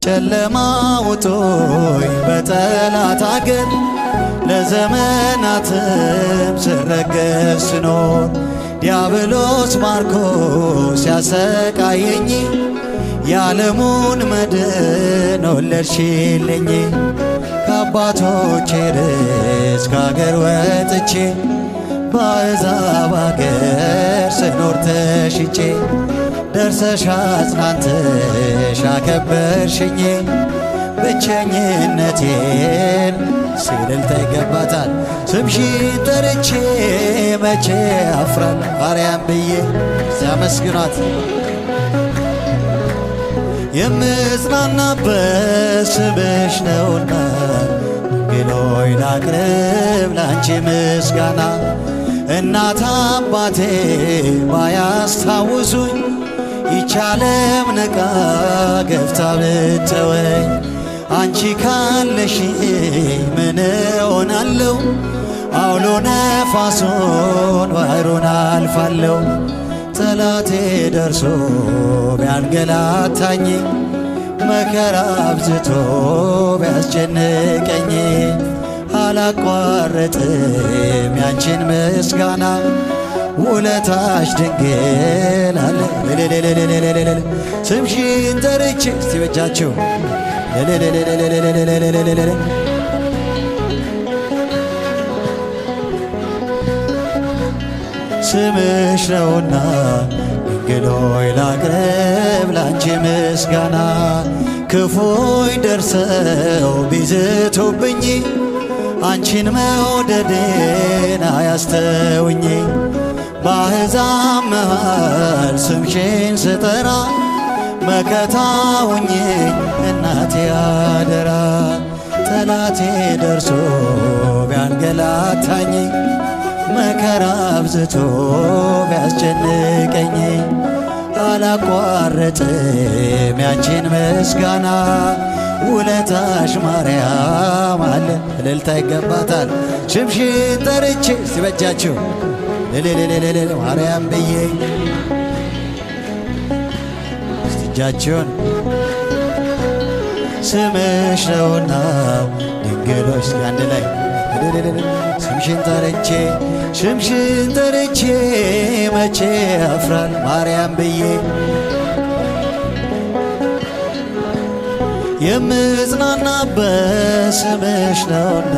ጨለማ ውጦኝ በጠላት አገር ለዘመናትም ስረገጥ ስኖር ዲያብሎስ ማርኮ ሲያሰቃየኝ የዓለሙን መድን ወለድሽልኝ። ከአባቶቼ ርስት ከአገር ወጥቼ በአሕዛብ አገር ስኖር ተሽጬ ደርሰሽ አጽናንተሽ አከበርሽኝ። ብቸኝነቴን እልልታ ይገባታል ስምሽን ጠርቼ መቼ አፍራለሁ ማርያም ብዬ ሲያመስግኗት የምጽናናበት ስምሽ ነውና ግሎይ ላቅርብ ላንቺ ምስጋና። እናት አባቴ ባያስታውሱኝ ይቻለም ንቃ ገፍታ ብትተወኝ አንቺ ካለሽ ምን እሆናለሁ? አውሎ ነፋሱን ባሕሩን አልፋለሁ። ጠላቴ ደርሶ ቢያንገላታኝ መከራ አብዝቶ ቢያስጨንቀኝ አላቋረጥም ያንቺን ምስጋና። ውለታሽ ድንግል አለ ስምሽን ጠርቼ እስቲ በጃችሁ ስምሽ ነውና ድንግል ሆይ ላቅርብ ላንቺ ምስጋና። ክፉይ ደርሰው ቢዝቱብኝ አንቺን መውደዴን አያስተውኝ። በአሕዛብ መሃል ስምሽን ስጠራ መከታ ሁኚኝ እናቴ አደራ። ጠላቴ ደርሶ ቢያንገላታኝ መከራ አብዝቶ ቢያስጨንቀኝ አላቋረጥም ያንቺን ምስጋና። ውለታሽ ማርያም አለ እልልታ ይገባታል ስምሽን ጠርቼ ሲበጃችሁ ማርያም ብዬ እጃችሁን ስምሽ ነውና ድንግሎች አንድ ላይ ስምሽን ጠርቼ መቼ አፍራል ማርያም ብዬ የምጽናናበት ስምሽ ነውና